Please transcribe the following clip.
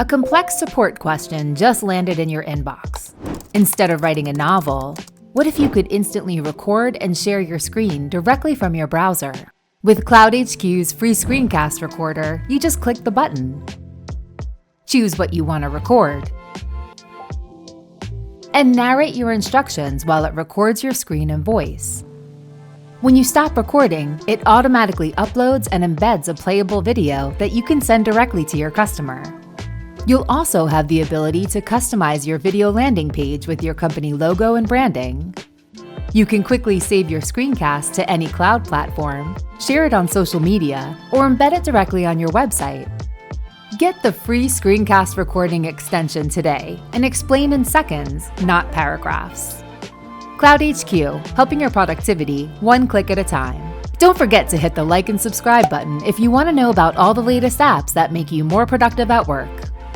A complex support question just landed in your inbox. Instead of writing a novel, what if you could instantly record and share your screen directly from your browser? With cloudHQ's free Screencast Recorder, you just click the button, choose what you want to record, and narrate your instructions while it records your screen and voice. When you stop recording, it automatically uploads and embeds a playable video that you can send directly to your customer. You'll also have the ability to customize your video landing page with your company logo and branding. You can quickly save your screencast to any cloud platform, share it on social media, or embed it directly on your website. Get the free Screencast Recording extension today and explain in seconds, not paragraphs. cloudHQ, helping your productivity one click at a time. Don't forget to hit the like and subscribe button if you want to know about all the latest apps that make you more productive at work.